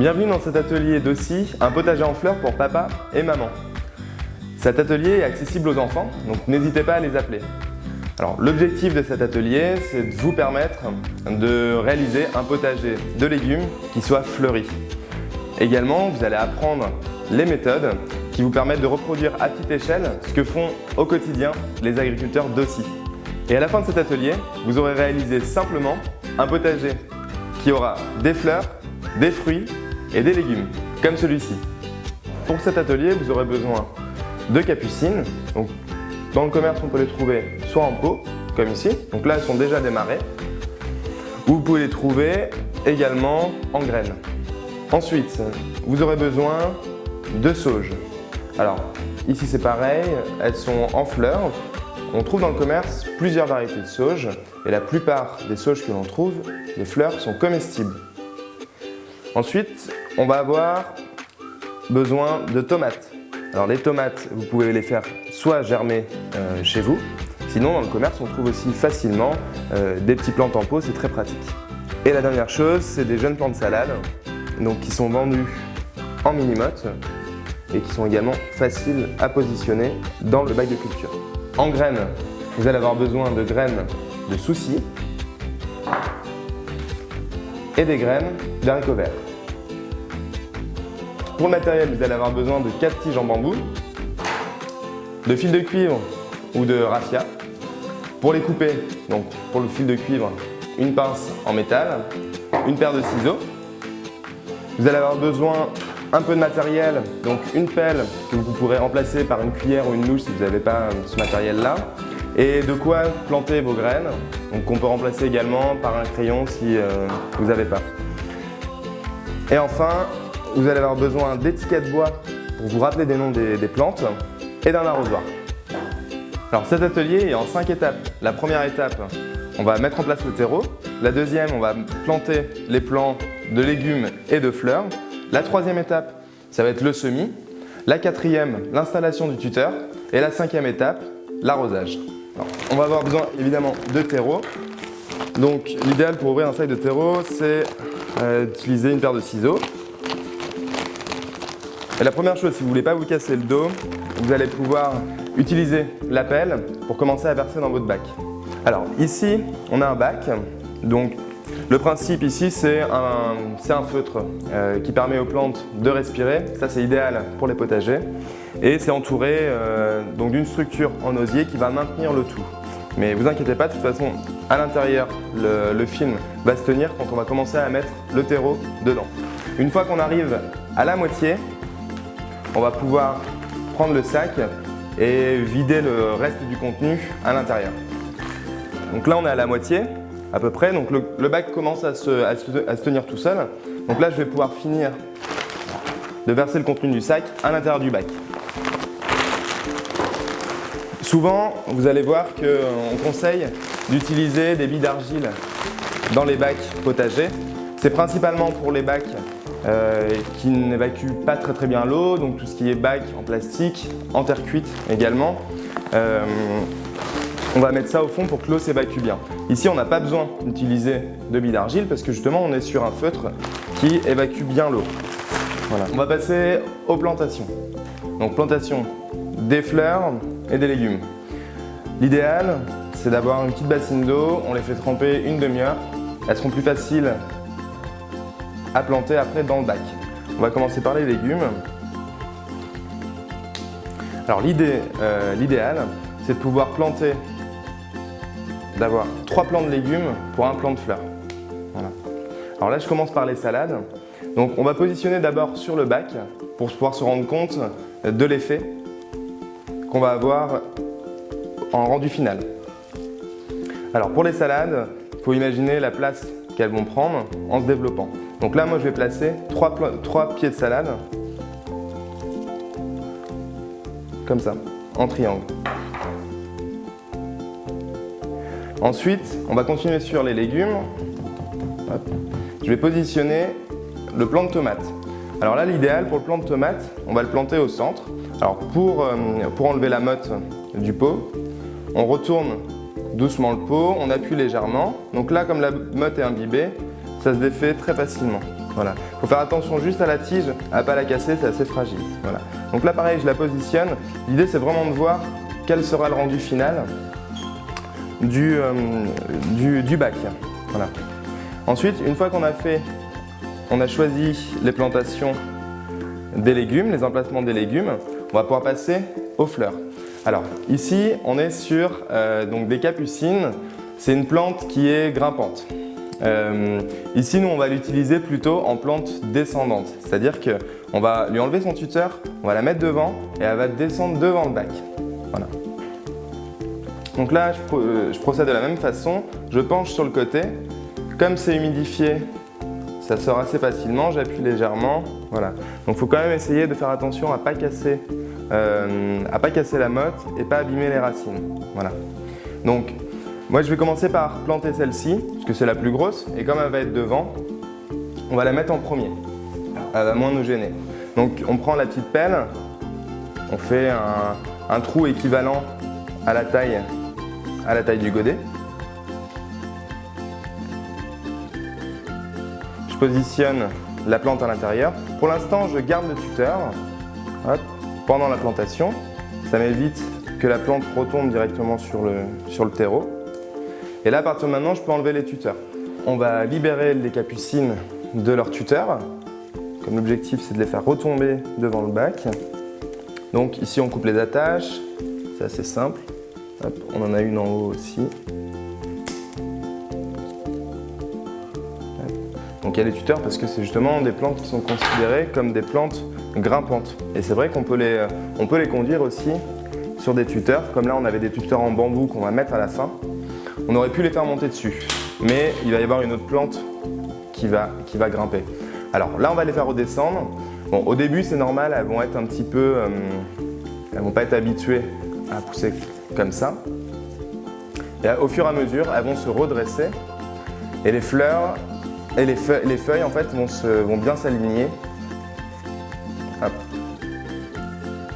Bienvenue dans cet atelier d'Aussi, un potager en fleurs pour papa et maman. Cet atelier est accessible aux enfants, donc n'hésitez pas à les appeler. Alors, l'objectif de cet atelier, c'est de vous permettre de réaliser un potager de légumes qui soit fleuri. Également, vous allez apprendre les méthodes qui vous permettent de reproduire à petite échelle ce que font au quotidien les agriculteurs d'Aussi. Et à la fin de cet atelier, vous aurez réalisé simplement un potager qui aura des fleurs, des fruits et des légumes, comme celui-ci. Pour cet atelier, vous aurez besoin de capucines. Donc, dans le commerce, on peut les trouver soit en pot, comme ici. Donc là, elles sont déjà démarrées. Ou vous pouvez les trouver également en graines. Ensuite, vous aurez besoin de sauge. Alors, ici c'est pareil, elles sont en fleurs. On trouve dans le commerce plusieurs variétés de sauge et la plupart des sauges que l'on trouve, les fleurs, sont comestibles. Ensuite, on va avoir besoin de tomates. Alors les tomates, vous pouvez les faire soit germer chez vous, sinon dans le commerce on trouve aussi facilement des petits plantes en pot, c'est très pratique. Et la dernière chose, c'est des jeunes plants de salade, donc qui sont vendus en mini-motte et qui sont également faciles à positionner dans le bac de culture. En graines, vous allez avoir besoin de graines de souci et des graines d'haricots verts. Pour le matériel, vous allez avoir besoin de 4 tiges en bambou, de fil de cuivre ou de raffia. Pour les couper, donc pour le fil de cuivre, une pince en métal, une paire de ciseaux. Vous allez avoir besoin un peu de matériel, donc une pelle que vous pourrez remplacer par une cuillère ou une louche si vous n'avez pas ce matériel-là. Et de quoi planter vos graines, donc qu'on peut remplacer également par un crayon si vous n'avez pas. Et enfin, vous allez avoir besoin d'étiquettes bois pour vous rappeler des noms des plantes et d'un arrosoir. Alors cet atelier est en 5 étapes. La première étape, on va mettre en place le terreau. La deuxième, on va planter les plants de légumes et de fleurs. La troisième étape, ça va être le semis. La quatrième, l'installation du tuteur. Et la cinquième étape, l'arrosage. On va avoir besoin évidemment de terreau. Donc l'idéal pour ouvrir un sac de terreau, c'est d'utiliser une paire de ciseaux. Et la première chose, si vous ne voulez pas vous casser le dos, vous allez pouvoir utiliser la pelle pour commencer à verser dans votre bac. Alors ici, on a un bac. Donc le principe ici, c'est un feutre qui permet aux plantes de respirer. Ça, c'est idéal pour les potagers. Et c'est entouré donc d'une structure en osier qui va maintenir le tout. Mais vous inquiétez pas, de toute façon, à l'intérieur, le film va se tenir quand on va commencer à mettre le terreau dedans. Une fois qu'on arrive à la moitié, on va pouvoir prendre le sac et vider le reste du contenu à l'intérieur. Donc là, on est à la moitié, à peu près. Donc le bac commence à se tenir tout seul. Donc là, je vais pouvoir finir de verser le contenu du sac à l'intérieur du bac. Souvent, vous allez voir qu'on conseille d'utiliser des billes d'argile dans les bacs potagers. C'est principalement pour les bacs qui n'évacuent pas très bien l'eau, donc tout ce qui est bac en plastique, en terre cuite également. On va mettre ça au fond pour que l'eau s'évacue bien. Ici, on n'a pas besoin d'utiliser de billes d'argile parce que justement, on est sur un feutre qui évacue bien l'eau. Voilà. On va passer aux plantations. Donc plantation des fleurs et des légumes. L'idéal, c'est d'avoir une petite bassine d'eau, on les fait tremper une demi-heure. Elles seront plus faciles à planter après dans le bac. On va commencer par les légumes. Alors l'idéal, c'est de pouvoir planter, d'avoir 3 plants de légumes pour un plant de fleurs. Voilà. Alors là, je commence par les salades. Donc on va positionner d'abord sur le bac pour pouvoir se rendre compte de l'effet qu'on va avoir en rendu final. Alors pour les salades, il faut imaginer la place qu'elles vont prendre en se développant. Donc là, moi, je vais placer 3 pieds de salade, comme ça, en triangle. Ensuite, on va continuer sur les légumes. Hop. Je vais positionner le plant de tomate. Alors là, l'idéal pour le plant de tomate, on va le planter au centre. Alors pour enlever la motte du pot, on retourne doucement le pot, on appuie légèrement. Donc là, comme la motte est imbibée, ça se défait très facilement. Voilà. Il faut faire attention juste à la tige, à ne pas la casser, c'est assez fragile. Voilà. Donc là pareil, je la positionne. L'idée c'est vraiment de voir quel sera le rendu final du bac. Voilà. Ensuite, une fois on a choisi les plantations des légumes, les emplacements des légumes, on va pouvoir passer aux fleurs. Alors ici, on est sur donc des capucines. C'est une plante qui est grimpante. Ici, nous, on va l'utiliser plutôt en plante descendante. C'est-à-dire qu'on va lui enlever son tuteur, on va la mettre devant et elle va descendre devant le bac. Voilà. Donc là, je procède de la même façon. Je penche sur le côté. Comme c'est humidifié, ça sort assez facilement. J'appuie légèrement. Voilà. Donc il faut quand même essayer de faire attention à ne pas casser la motte et pas abîmer les racines. Voilà. Donc, moi, je vais commencer par planter celle-ci, parce que c'est la plus grosse, et comme elle va être devant, on va la mettre en premier. Elle va moins nous gêner. Donc, on prend la petite pelle, on fait un trou équivalent à la taille du godet. Je positionne la plante à l'intérieur. Pour l'instant, je garde le tuteur pendant la plantation. Ça m'évite que la plante retombe directement sur le terreau. Et là, à partir de maintenant, je peux enlever les tuteurs. On va libérer les capucines de leurs tuteurs. Comme l'objectif, c'est de les faire retomber devant le bac. Donc ici, on coupe les attaches. C'est assez simple. Hop, on en a une en haut aussi. Donc il y a les tuteurs parce que c'est justement des plantes qui sont considérées comme des plantes grimpantes. Et c'est vrai qu'on peut les conduire aussi sur des tuteurs. Comme là, on avait des tuteurs en bambou qu'on va mettre à la fin. On aurait pu les faire monter dessus, mais il va y avoir une autre plante qui va grimper. Alors là, on va les faire redescendre. Bon, au début, c'est normal, elles vont être un petit peu, elles vont pas être habituées à pousser comme ça. Et au fur et à mesure, elles vont se redresser et les fleurs et les feuilles en fait vont bien s'aligner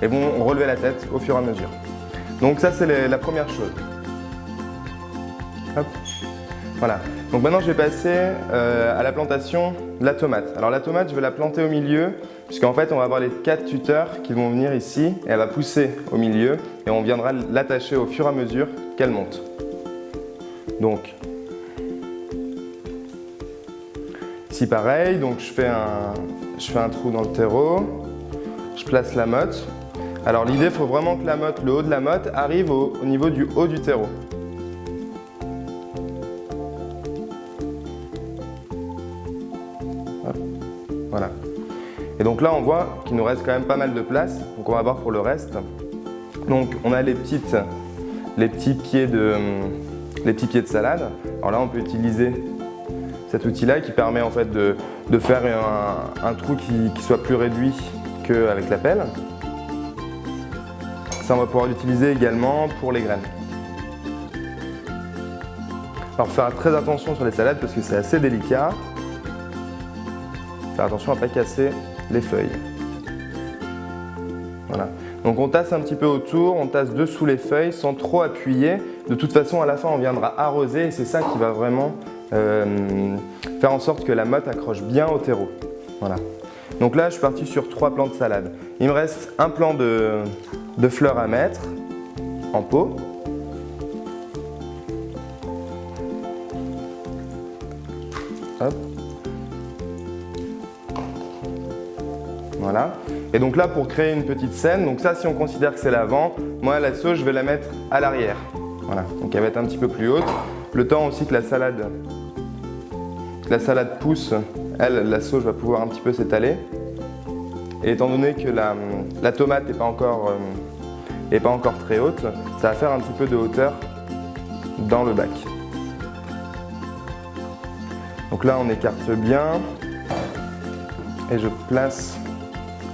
et vont relever la tête au fur et à mesure. Donc ça, c'est la première chose. Hop. Voilà. Donc maintenant, je vais passer à la plantation de la tomate. Alors la tomate, je vais la planter au milieu, puisqu'en fait, on va avoir les 4 tuteurs qui vont venir ici, et elle va pousser au milieu, et on viendra l'attacher au fur et à mesure qu'elle monte. Donc, ici pareil, donc je fais un trou dans le terreau, je place la motte. Alors l'idée, il faut vraiment que la motte, le haut de la motte, arrive au niveau du haut du terreau. Voilà. Et donc là, on voit qu'il nous reste quand même pas mal de place. Donc on va voir pour le reste. Donc on a les petits pieds de salade. Alors là, on peut utiliser cet outil-là qui permet en fait de faire un trou qui soit plus réduit qu'avec la pelle. Ça, on va pouvoir l'utiliser également pour les graines. Alors faire très attention sur les salades parce que c'est assez délicat. Faire attention à ne pas casser les feuilles. Voilà. Donc on tasse un petit peu autour, on tasse dessous les feuilles sans trop appuyer. De toute façon, à la fin, on viendra arroser et c'est ça qui va vraiment faire en sorte que la motte accroche bien au terreau. Voilà. Donc là, je suis parti sur 3 plants de salade. Il me reste un plant de fleurs à mettre en pot. Hop. Voilà. Et donc là, pour créer une petite scène, donc ça, si on considère que c'est l'avant, moi, la sauce, je vais la mettre à l'arrière. Voilà. Donc elle va être un petit peu plus haute. Le temps aussi que la salade pousse, la sauce va pouvoir un petit peu s'étaler. Et étant donné que la tomate n'est pas encore très haute, ça va faire un petit peu de hauteur dans le bac. Donc là, on écarte bien et je place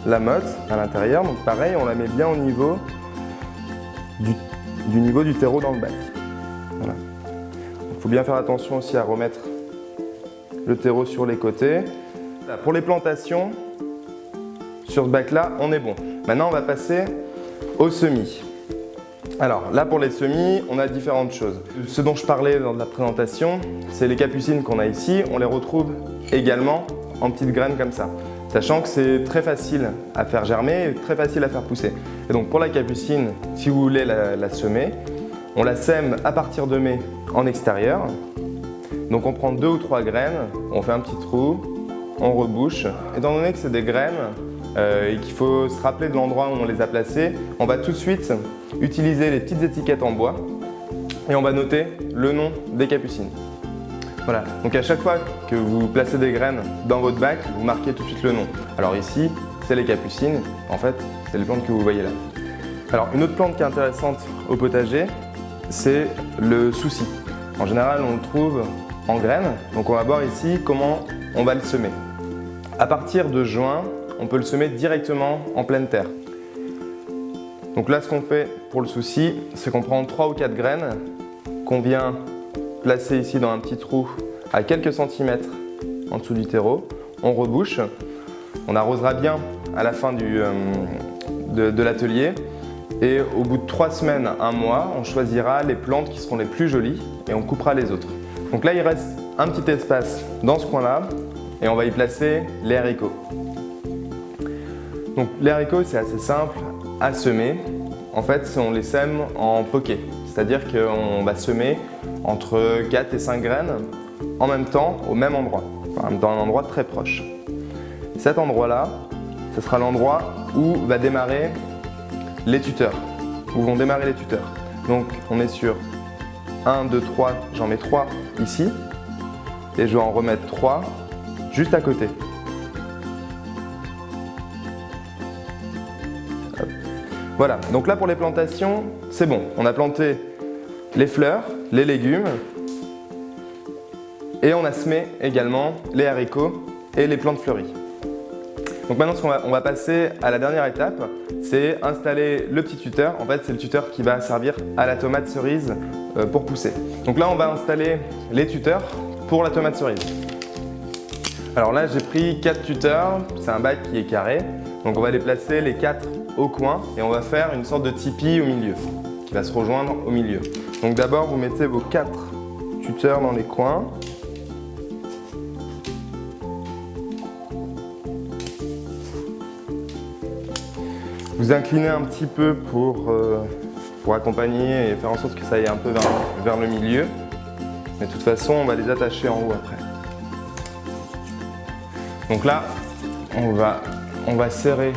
la motte à l'intérieur. Donc pareil, on la met bien au niveau du niveau du terreau dans le bac. Voilà. Il faut bien faire attention aussi à remettre le terreau sur les côtés. Voilà, pour les plantations, sur ce bac-là, on est bon. Maintenant, on va passer aux semis. Alors là, pour les semis, on a différentes choses. Ce dont je parlais lors de la présentation, c'est les capucines qu'on a ici. On les retrouve également en petites graines comme ça. Sachant que c'est très facile à faire germer et très facile à faire pousser. Et donc pour la capucine, si vous voulez la semer, on la sème à partir de mai en extérieur. Donc on prend 2 ou 3 graines, on fait un petit trou, on rebouche. Étant donné que c'est des graines et qu'il faut se rappeler de l'endroit où on les a placées, on va tout de suite utiliser les petites étiquettes en bois et on va noter le nom des capucines. Voilà, donc à chaque fois que vous placez des graines dans votre bac, vous marquez tout de suite le nom. Alors ici, c'est les capucines, en fait, c'est les plantes que vous voyez là. Alors une autre plante qui est intéressante au potager, c'est le souci. En général, on le trouve en graines, donc on va voir ici comment on va le semer. À partir de juin, on peut le semer directement en pleine terre. Donc là, ce qu'on fait pour le souci, c'est qu'on prend 3 ou 4 graines qu'on vient placer ici dans un petit trou à quelques centimètres en dessous du terreau. On rebouche, on arrosera bien à la fin de l'atelier et au bout de 3 semaines, 1 mois, on choisira les plantes qui seront les plus jolies et on coupera les autres. Donc là, il reste un petit espace dans ce coin-là et on va y placer les haricots. Donc les haricots, c'est assez simple à semer. En fait, on les sème en poquet, c'est-à-dire qu'on va semer entre 4 et 5 graines en même temps au même endroit, enfin, dans un endroit très proche. Cet endroit-là, ce sera l'endroit où va démarrer les tuteurs, où vont démarrer les tuteurs. Donc on est sur 1, 2, 3, j'en mets 3 ici et je vais en remettre 3 juste à côté. Hop. Voilà, donc là pour les plantations, c'est bon. On a planté les fleurs, les légumes et on a semé également les haricots et les plantes fleuries. Donc maintenant, on va passer à la dernière étape, c'est installer le petit tuteur. En fait, c'est le tuteur qui va servir à la tomate cerise pour pousser. Donc là, on va installer les tuteurs pour la tomate cerise. Alors là, j'ai pris 4 tuteurs, c'est un bac qui est carré. Donc on va les placer les 4 au coin et on va faire une sorte de tipi au milieu, qui va se rejoindre au milieu. Donc d'abord, vous mettez vos 4 tuteurs dans les coins. Vous inclinez un petit peu pour accompagner et faire en sorte que ça aille un peu vers le milieu. Mais de toute façon, on va les attacher en haut après. Donc là, on va serrer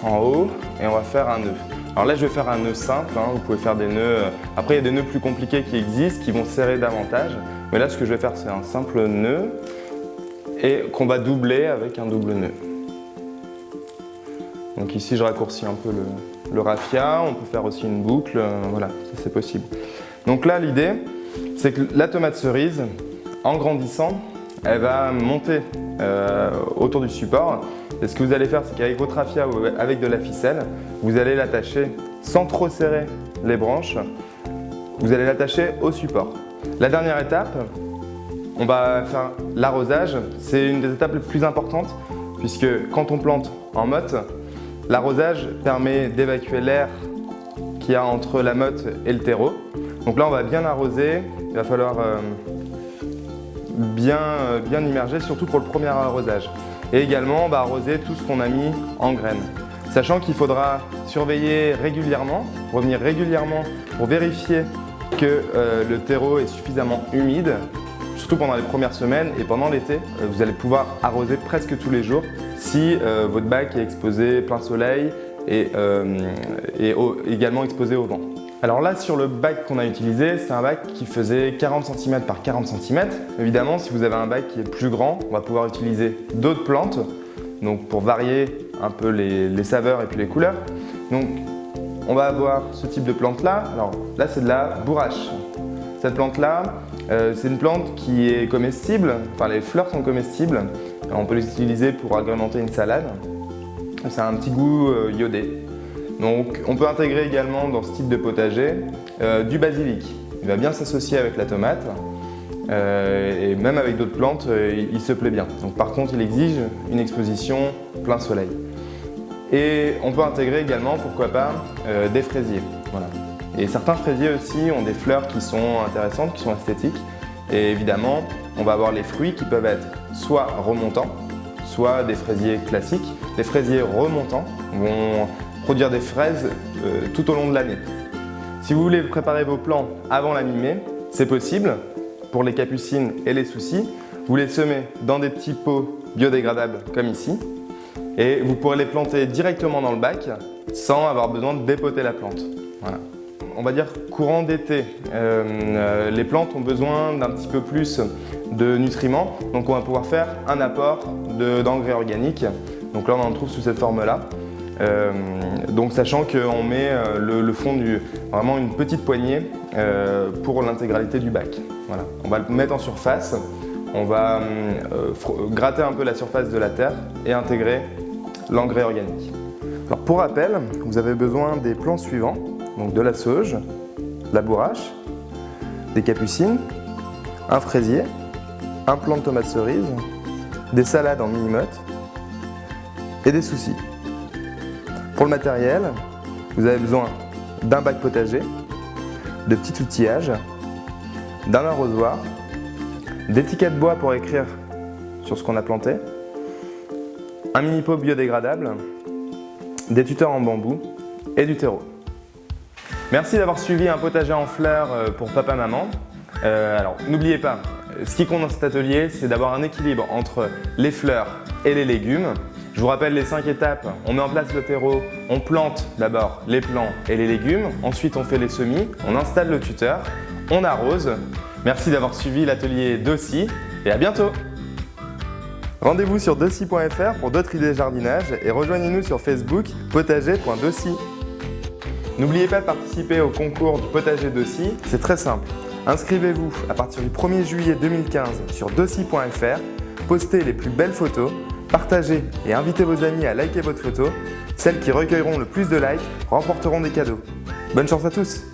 en haut et on va faire un nœud. Alors là, je vais faire un nœud simple, hein. Vous pouvez faire des nœuds. Après, il y a des nœuds plus compliqués qui existent, qui vont serrer davantage. Mais là, ce que je vais faire, c'est un simple nœud et qu'on va doubler avec un double nœud. Donc ici, je raccourcis un peu le raffia. On peut faire aussi une boucle. Voilà, ça c'est possible. Donc là, l'idée, c'est que la tomate cerise, en grandissant, elle va monter autour du support. Et ce que vous allez faire, c'est qu'avec votre raffia ou avec de la ficelle, vous allez l'attacher sans trop serrer les branches. Vous allez l'attacher au support. La dernière étape, on va faire l'arrosage. C'est une des étapes les plus importantes puisque quand on plante en motte, l'arrosage permet d'évacuer l'air qu'il y a entre la motte et le terreau. Donc là, on va bien arroser. Il va falloir bien immerger, surtout pour le premier arrosage. Et également, on va arroser tout ce qu'on a mis en graines. Sachant qu'il faudra surveiller régulièrement, revenir régulièrement pour vérifier que le terreau est suffisamment humide, surtout pendant les premières semaines et pendant l'été. Vous allez pouvoir arroser presque tous les jours si votre bac est exposé plein soleil et également exposé au vent. Alors là, sur le bac qu'on a utilisé, c'est un bac qui faisait 40 cm par 40 cm. Évidemment, si vous avez un bac qui est plus grand, on va pouvoir utiliser d'autres plantes donc pour varier un peu les saveurs et puis les couleurs. Donc, on va avoir ce type de plante-là. Alors là, c'est de la bourrache. Cette plante-là, c'est une plante qui est comestible. Enfin, les fleurs sont comestibles. On peut les utiliser pour agrémenter une salade. Ça a un petit goût iodé. Donc on peut intégrer également dans ce type de potager du basilic. Il va bien s'associer avec la tomate et même avec d'autres plantes, il se plaît bien. Donc par contre, il exige une exposition plein soleil. Et on peut intégrer également, pourquoi pas, des fraisiers. Voilà. Et certains fraisiers aussi ont des fleurs qui sont intéressantes, qui sont esthétiques. Et évidemment, on va avoir les fruits qui peuvent être soit remontants, soit des fraisiers classiques. Les fraisiers remontants vont produire des fraises tout au long de l'année. Si vous voulez préparer vos plants avant la mi-mai, c'est possible. Pour les capucines et les soucis, vous les semez dans des petits pots biodégradables comme ici et vous pourrez les planter directement dans le bac sans avoir besoin de dépoter la plante. Voilà. On va dire courant d'été, les plantes ont besoin d'un petit peu plus de nutriments, donc on va pouvoir faire un apport d'engrais organiques. Donc là on en trouve sous cette forme-là. Donc sachant qu'on met le fond vraiment une petite poignée pour l'intégralité du bac. Voilà. On va le mettre en surface, on va gratter un peu la surface de la terre et intégrer l'engrais organique. Alors pour rappel, vous avez besoin des plants suivants, donc de la sauge, de la bourrache, des capucines, un fraisier, un plant de tomate cerise, des salades en mini-mottes et des soucis. Pour le matériel, vous avez besoin d'un bac potager, de petits outillages, d'un arrosoir, d'étiquettes bois pour écrire sur ce qu'on a planté, un mini-pot biodégradable, des tuteurs en bambou et du terreau. Merci d'avoir suivi un potager en fleurs pour papa-maman. Alors n'oubliez pas, ce qui compte dans cet atelier, c'est d'avoir un équilibre entre les fleurs et les légumes. Je vous rappelle les 5 étapes. On met en place le terreau, on plante d'abord les plants et les légumes, ensuite on fait les semis, on installe le tuteur, on arrose. Merci d'avoir suivi l'atelier Dossi et à bientôt. Rendez-vous sur dossi.fr pour d'autres idées de jardinage et rejoignez-nous sur Facebook potager.dossi. N'oubliez pas de participer au concours du potager Dossi, c'est très simple. Inscrivez-vous à partir du 1er juillet 2015 sur dossi.fr, postez les plus belles photos, partagez et invitez vos amis à liker votre photo. Celles qui recueilleront le plus de likes remporteront des cadeaux. Bonne chance à tous!